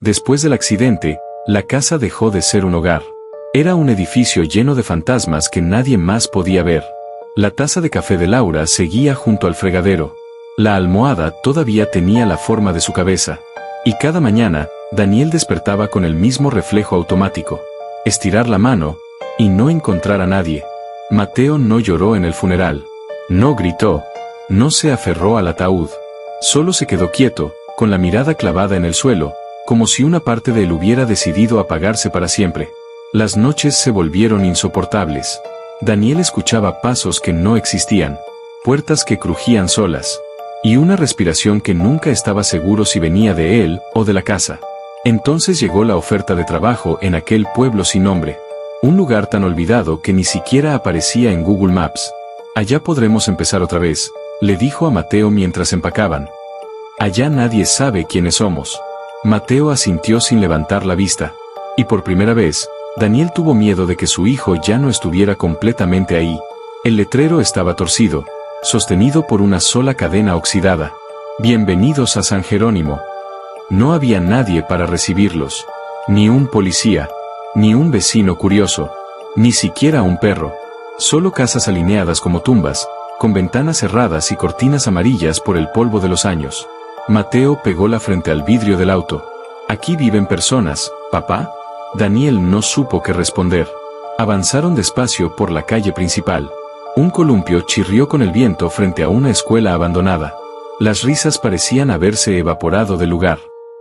Después del accidente, la casa dejó de ser un hogar. Era un edificio lleno de fantasmas que nadie más podía ver. La taza de café de Laura seguía junto al fregadero. La almohada todavía tenía la forma de su cabeza. Y cada mañana, Daniel despertaba con el mismo reflejo automático. Estirar la mano, y no encontrar a nadie. Mateo no lloró en el funeral. No gritó. No se aferró al ataúd. Solo se quedó quieto, con la mirada clavada en el suelo, como si una parte de él hubiera decidido apagarse para siempre. Las noches se volvieron insoportables. Daniel escuchaba pasos que no existían, puertas que crujían solas, y una respiración que nunca estaba seguro si venía de él o de la casa. Entonces llegó la oferta de trabajo en aquel pueblo sin nombre. Un lugar tan olvidado que ni siquiera aparecía en Google Maps. Allá podremos empezar otra vez, le dijo a Mateo mientras empacaban. Allá nadie sabe quiénes somos. Mateo asintió sin levantar la vista. Y por primera vez, Daniel tuvo miedo de que su hijo ya no estuviera completamente ahí. El letrero estaba torcido, sostenido por una sola cadena oxidada. Bienvenidos a San Jerónimo. No había nadie para recibirlos. Ni un policía. Ni un vecino curioso. Ni siquiera un perro. Solo casas alineadas como tumbas, con ventanas cerradas y cortinas amarillas por el polvo de los años. Mateo pegó la frente al vidrio del auto. «Aquí viven personas, papá». Daniel no supo qué responder. Avanzaron despacio por la calle principal. Un columpio chirrió con el viento frente a una escuela abandonada. Las risas parecían haberse evaporado del lugar.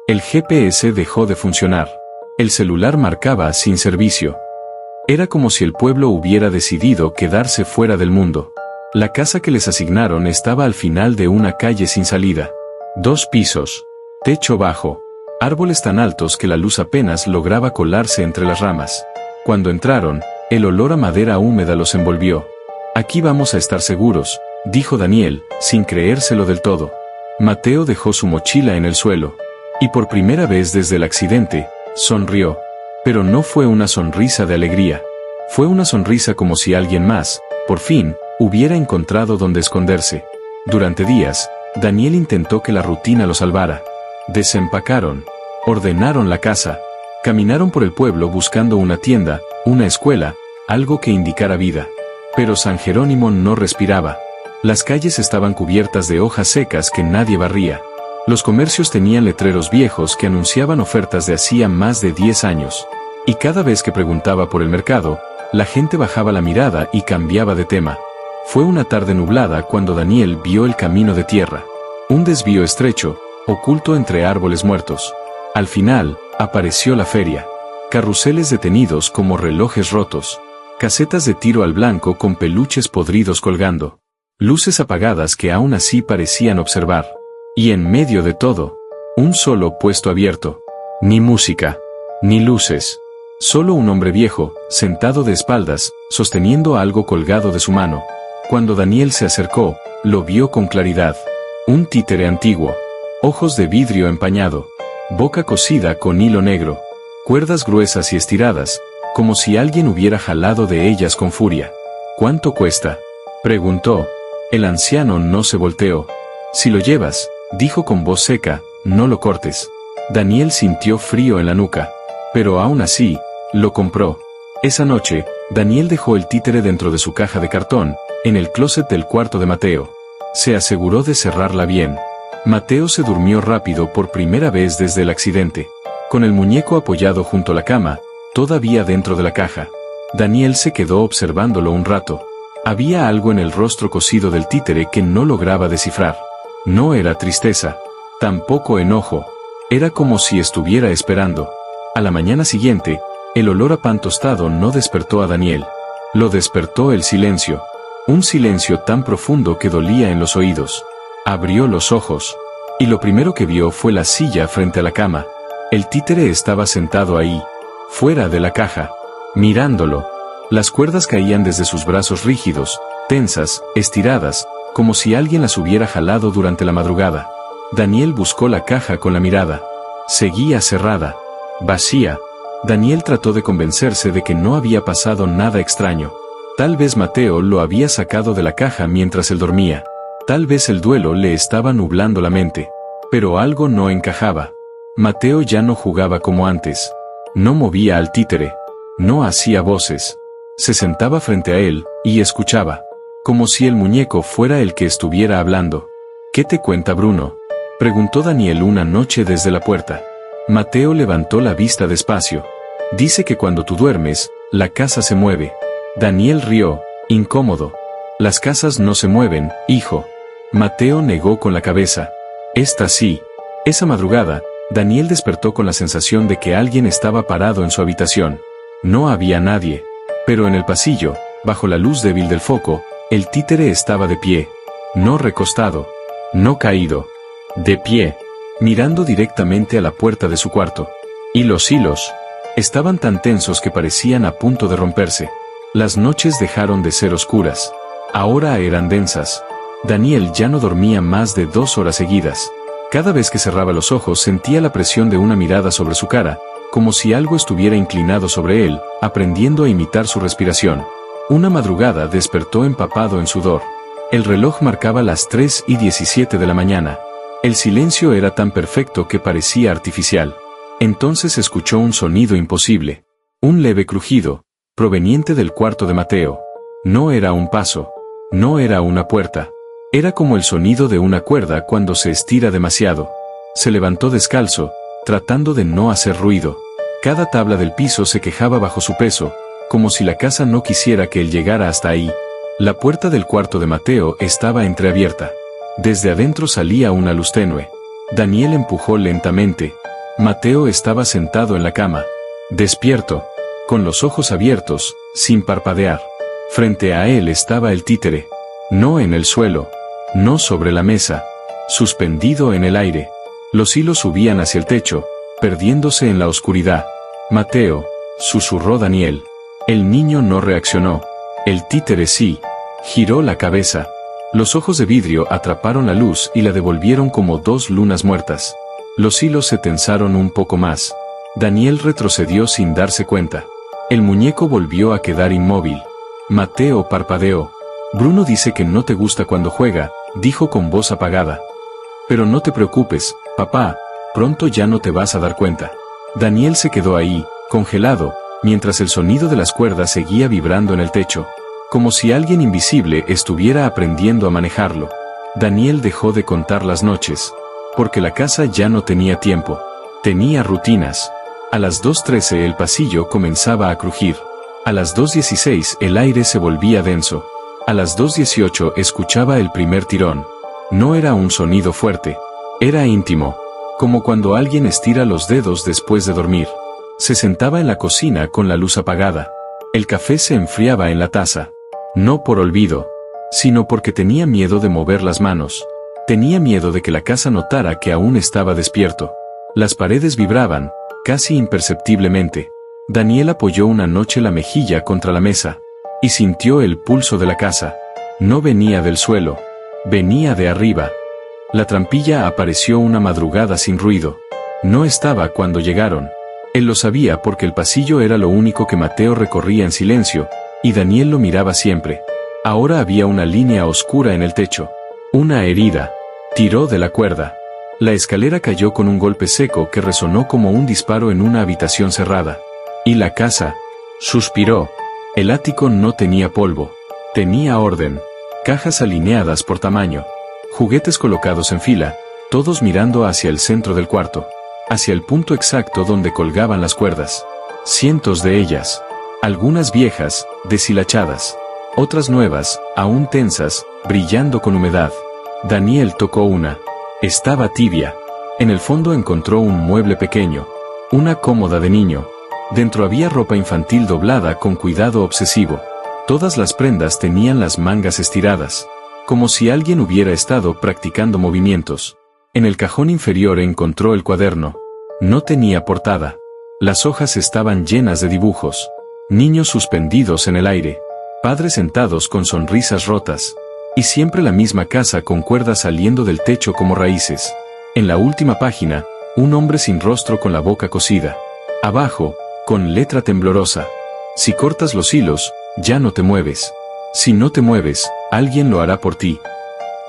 El GPS dejó de funcionar. El celular marcaba sin servicio. Era como si el pueblo hubiera decidido quedarse fuera del mundo. La casa que les asignaron estaba al final de una calle sin salida. 2 pisos. Techo bajo. Árboles tan altos que la luz apenas lograba colarse entre las ramas. Cuando entraron, el olor a madera húmeda los envolvió. «Aquí vamos a estar seguros», dijo Daniel, sin creérselo del todo. Mateo dejó su mochila en el suelo. Y por primera vez desde el accidente, sonrió. Pero no fue una sonrisa de alegría. Fue una sonrisa como si alguien más, por fin, hubiera encontrado donde esconderse. Durante días, Daniel intentó que la rutina lo salvara. Desempacaron. Ordenaron la casa. Caminaron por el pueblo buscando una tienda, una escuela, algo que indicara vida. Pero San Jerónimo no respiraba. Las calles estaban cubiertas de hojas secas que nadie barría. Los comercios tenían letreros viejos que anunciaban ofertas de hacía más de 10 años. Y cada vez que preguntaba por el mercado, la gente bajaba la mirada y cambiaba de tema. Fue una tarde nublada cuando Daniel vio el camino de tierra. Un desvío estrecho, oculto entre árboles muertos. Al final, apareció la feria. Carruseles detenidos como relojes rotos. Casetas de tiro al blanco con peluches podridos colgando. Luces apagadas que aún así parecían observar. Y en medio de todo, un solo puesto abierto. Ni música, ni luces. Solo un hombre viejo, sentado de espaldas, sosteniendo algo colgado de su mano. Cuando Daniel se acercó, lo vio con claridad. Un títere antiguo. Ojos de vidrio empañado. Boca cosida con hilo negro. Cuerdas gruesas y estiradas, como si alguien hubiera jalado de ellas con furia. «¿Cuánto cuesta?», preguntó. El anciano no se volteó. «Si lo llevas», dijo con voz seca, «no lo cortes». Daniel sintió frío en la nuca. Pero aún así, lo compró. Esa noche, Daniel dejó el títere dentro de su caja de cartón, en el closet del cuarto de Mateo. Se aseguró de cerrarla bien. Mateo se durmió rápido por primera vez desde el accidente. Con el muñeco apoyado junto a la cama, todavía dentro de la caja. Daniel se quedó observándolo un rato. Había algo en el rostro cosido del títere que no lograba descifrar. No era tristeza. Tampoco enojo. Era como si estuviera esperando. A la mañana siguiente, el olor a pan tostado no despertó a Daniel. Lo despertó el silencio. Un silencio tan profundo que dolía en los oídos. Abrió los ojos. Y lo primero que vio fue la silla frente a la cama. El títere estaba sentado ahí, fuera de la caja, mirándolo. Las cuerdas caían desde sus brazos rígidos, tensas, estiradas, como si alguien las hubiera jalado durante la madrugada. Daniel buscó la caja con la mirada. Seguía cerrada, vacía. Daniel trató de convencerse de que no había pasado nada extraño. Tal vez Mateo lo había sacado de la caja mientras él dormía. Tal vez el duelo le estaba nublando la mente. Pero algo no encajaba. Mateo ya no jugaba como antes. No movía al títere. No hacía voces. Se sentaba frente a él, y escuchaba. Como si el muñeco fuera el que estuviera hablando. ¿Qué te cuenta Bruno?, preguntó Daniel una noche desde la puerta. Mateo levantó la vista despacio. Dice que cuando tú duermes, la casa se mueve. Daniel rió, incómodo. Las casas no se mueven, hijo. Mateo negó con la cabeza. Esta sí. Esa madrugada, Daniel despertó con la sensación de que alguien estaba parado en su habitación. No había nadie. Pero en el pasillo, bajo la luz débil del foco, el títere estaba de pie. No recostado. No caído. De pie. Mirando directamente a la puerta de su cuarto. Y los hilos estaban tan tensos que parecían a punto de romperse. Las noches dejaron de ser oscuras. Ahora eran densas. Daniel ya no dormía más de 2 horas seguidas. Cada vez que cerraba los ojos sentía la presión de una mirada sobre su cara, como si algo estuviera inclinado sobre él, aprendiendo a imitar su respiración. Una madrugada despertó empapado en sudor. El reloj marcaba las 3:17 de la mañana. El silencio era tan perfecto que parecía artificial. Entonces escuchó un sonido imposible. Un leve crujido, proveniente del cuarto de Mateo. No era un paso. No era una puerta. Era como el sonido de una cuerda cuando se estira demasiado. Se levantó descalzo, tratando de no hacer ruido. Cada tabla del piso se quejaba bajo su peso, como si la casa no quisiera que él llegara hasta ahí. La puerta del cuarto de Mateo estaba entreabierta. Desde adentro salía una luz tenue. Daniel empujó lentamente. Mateo estaba sentado en la cama. Despierto. Con los ojos abiertos, sin parpadear. Frente a él estaba el títere. No en el suelo. No sobre la mesa. Suspendido en el aire. Los hilos subían hacia el techo, perdiéndose en la oscuridad. Mateo, susurró Daniel. El niño no reaccionó. El títere sí. Giró la cabeza. Los ojos de vidrio atraparon la luz y la devolvieron como 2 lunas muertas. Los hilos se tensaron un poco más. Daniel retrocedió sin darse cuenta. El muñeco volvió a quedar inmóvil. Mateo parpadeó. Bruno dice que no te gusta cuando juega, dijo con voz apagada. Pero no te preocupes, papá, pronto ya no te vas a dar cuenta. Daniel se quedó ahí, congelado, mientras el sonido de las cuerdas seguía vibrando en el techo. Como si alguien invisible estuviera aprendiendo a manejarlo. Daniel dejó de contar las noches. Porque la casa ya no tenía tiempo. Tenía rutinas. A las 2:13 el pasillo comenzaba a crujir. A las 2:16 el aire se volvía denso. A las 2:18 escuchaba el primer tirón. No era un sonido fuerte. Era íntimo. Como cuando alguien estira los dedos después de dormir. Se sentaba en la cocina con la luz apagada. El café se enfriaba en la taza. No por olvido, sino porque tenía miedo de mover las manos. Tenía miedo de que la casa notara que aún estaba despierto. Las paredes vibraban, casi imperceptiblemente. Daniel apoyó una noche la mejilla contra la mesa. Y sintió el pulso de la casa. No venía del suelo. Venía de arriba. La trampilla apareció una madrugada sin ruido. No estaba cuando llegaron. Él lo sabía porque el pasillo era lo único que Mateo recorría en silencio, y Daniel lo miraba siempre. Ahora había una línea oscura en el techo. Una herida. Tiró de la cuerda. La escalera cayó con un golpe seco que resonó como un disparo en una habitación cerrada. Y la casa. Suspiró. El ático no tenía polvo. Tenía orden. Cajas alineadas por tamaño. Juguetes colocados en fila, todos mirando hacia el centro del cuarto. Hacia el punto exacto donde colgaban las cuerdas. Cientos de ellas. Algunas viejas, deshilachadas. Otras nuevas, aún tensas, brillando con humedad. Daniel tocó una. Estaba tibia. En el fondo encontró un mueble pequeño. Una cómoda de niño. Dentro había ropa infantil doblada con cuidado obsesivo. Todas las prendas tenían las mangas estiradas. Como si alguien hubiera estado practicando movimientos. En el cajón inferior encontró el cuaderno. No tenía portada. Las hojas estaban llenas de dibujos. Niños suspendidos en el aire. Padres sentados con sonrisas rotas. Y siempre la misma casa con cuerdas saliendo del techo como raíces. En la última página, un hombre sin rostro con la boca cosida. Abajo, con letra temblorosa. Si cortas los hilos, ya no te mueves. Si no te mueves, alguien lo hará por ti.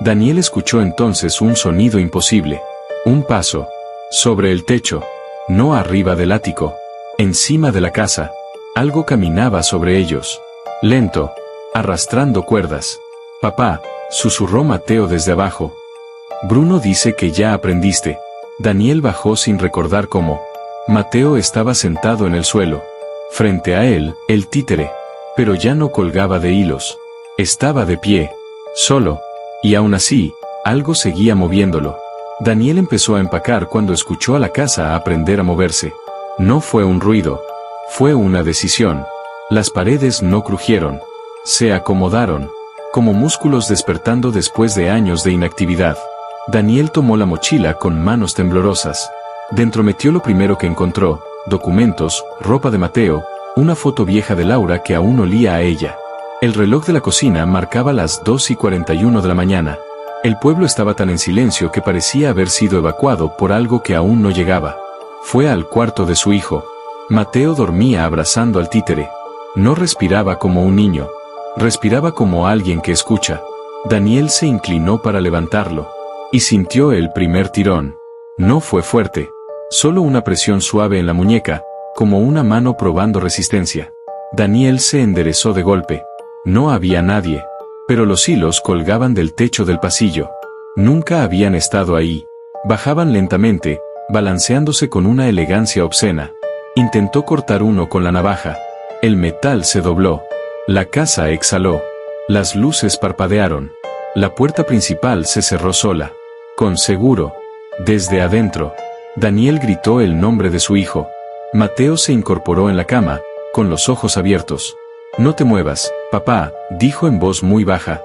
Daniel escuchó entonces un sonido imposible. Un paso. Sobre el techo, no arriba del ático, encima de la casa, algo caminaba sobre ellos. Lento, arrastrando cuerdas. Papá, susurró Mateo desde abajo. Bruno dice que ya aprendiste. Daniel bajó sin recordar cómo. Mateo estaba sentado en el suelo. Frente a él, el títere. Pero ya no colgaba de hilos. Estaba de pie. Solo. Y aún así, algo seguía moviéndolo. Daniel empezó a empacar cuando escuchó a la casa aprender a moverse. No fue un ruido. Fue una decisión. Las paredes no crujieron. Se acomodaron. Como músculos despertando después de años de inactividad. Daniel tomó la mochila con manos temblorosas. Dentro metió lo primero que encontró: documentos, ropa de Mateo, una foto vieja de Laura que aún olía a ella. El reloj de la cocina marcaba las 2:41 de la mañana. El pueblo estaba tan en silencio que parecía haber sido evacuado por algo que aún no llegaba. Fue al cuarto de su hijo. Mateo dormía abrazando al títere. No respiraba como un niño. Respiraba como alguien que escucha. Daniel se inclinó para levantarlo. Y sintió el primer tirón. No fue fuerte. Solo una presión suave en la muñeca, como una mano probando resistencia. Daniel se enderezó de golpe. No había nadie. Pero los hilos colgaban del techo del pasillo. Nunca habían estado ahí. Bajaban lentamente, balanceándose con una elegancia obscena. Intentó cortar uno con la navaja. El metal se dobló. La casa exhaló. Las luces parpadearon. La puerta principal se cerró sola. Con seguro. Desde adentro. Daniel gritó el nombre de su hijo. Mateo se incorporó en la cama, con los ojos abiertos. «No te muevas, papá», dijo en voz muy baja.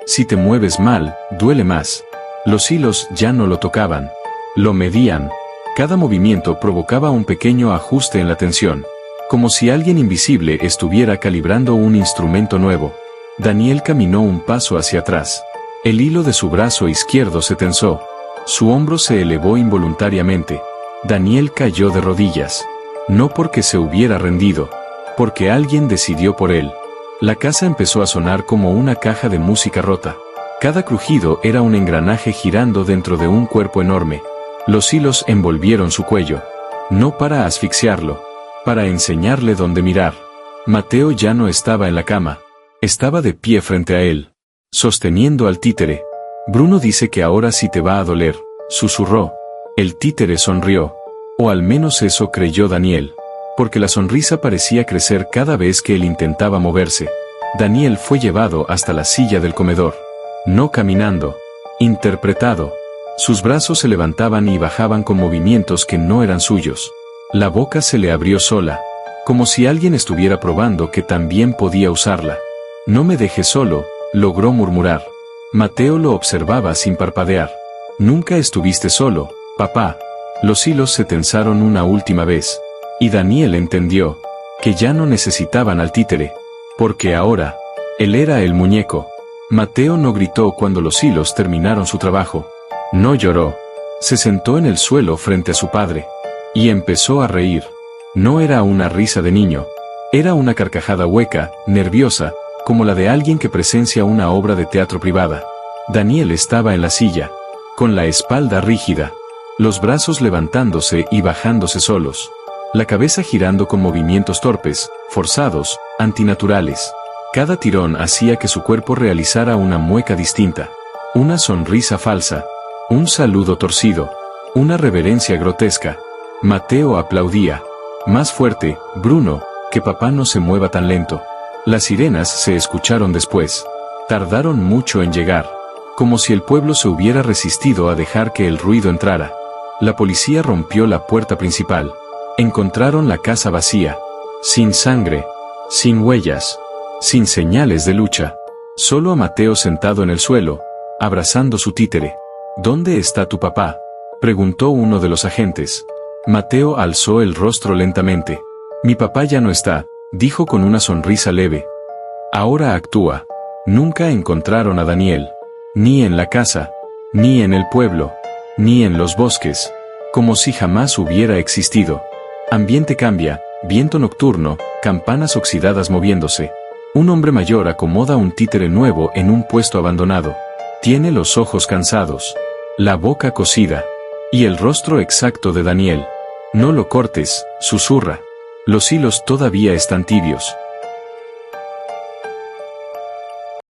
«Si te mueves mal, duele más». Los hilos ya no lo tocaban. Lo medían. Cada movimiento provocaba un pequeño ajuste en la tensión. Como si alguien invisible estuviera calibrando un instrumento nuevo. Daniel caminó un paso hacia atrás. El hilo de su brazo izquierdo se tensó. Su hombro se elevó involuntariamente. Daniel cayó de rodillas. No porque se hubiera rendido. Porque alguien decidió por él. La casa empezó a sonar como una caja de música rota. Cada crujido era un engranaje girando dentro de un cuerpo enorme. Los hilos envolvieron su cuello. No para asfixiarlo. Para enseñarle dónde mirar. Mateo ya no estaba en la cama. Estaba de pie frente a él. Sosteniendo al títere. «Bruno dice que ahora sí te va a doler», susurró. El títere sonrió. O al menos eso creyó Daniel. Porque la sonrisa parecía crecer cada vez que él intentaba moverse. Daniel fue llevado hasta la silla del comedor. No caminando. Interpretado. Sus brazos se levantaban y bajaban con movimientos que no eran suyos. La boca se le abrió sola. Como si alguien estuviera probando que también podía usarla. «No me dejes solo», logró murmurar. Mateo lo observaba sin parpadear. «Nunca estuviste solo, papá». Los hilos se tensaron una última vez. Y Daniel entendió que ya no necesitaban al títere. Porque ahora, él era el muñeco. Mateo no gritó cuando los hilos terminaron su trabajo. No lloró. Se sentó en el suelo frente a su padre. Y empezó a reír. No era una risa de niño. Era una carcajada hueca, nerviosa, como la de alguien que presencia una obra de teatro privada. Daniel estaba en la silla, con la espalda rígida, los brazos levantándose y bajándose solos, la cabeza girando con movimientos torpes, forzados, antinaturales. Cada tirón hacía que su cuerpo realizara una mueca distinta, una sonrisa falsa, un saludo torcido, una reverencia grotesca. Mateo aplaudía. «Más fuerte, Bruno, que papá no se mueva tan lento». Las sirenas se escucharon después. Tardaron mucho en llegar. Como si el pueblo se hubiera resistido a dejar que el ruido entrara. La policía rompió la puerta principal. Encontraron la casa vacía. Sin sangre. Sin huellas. Sin señales de lucha. Solo a Mateo sentado en el suelo, abrazando su títere. «¿Dónde está tu papá?», preguntó uno de los agentes. Mateo alzó el rostro lentamente. «Mi papá ya no está», dijo con una sonrisa leve. «Ahora actúa». Nunca encontraron a Daniel. Ni en la casa. Ni en el pueblo. Ni en los bosques. Como si jamás hubiera existido. Ambiente cambia, viento nocturno, campanas oxidadas moviéndose. Un hombre mayor acomoda un títere nuevo en un puesto abandonado. Tiene los ojos cansados. La boca cosida. Y el rostro exacto de Daniel. No lo cortes, susurra. Los hilos todavía están tibios.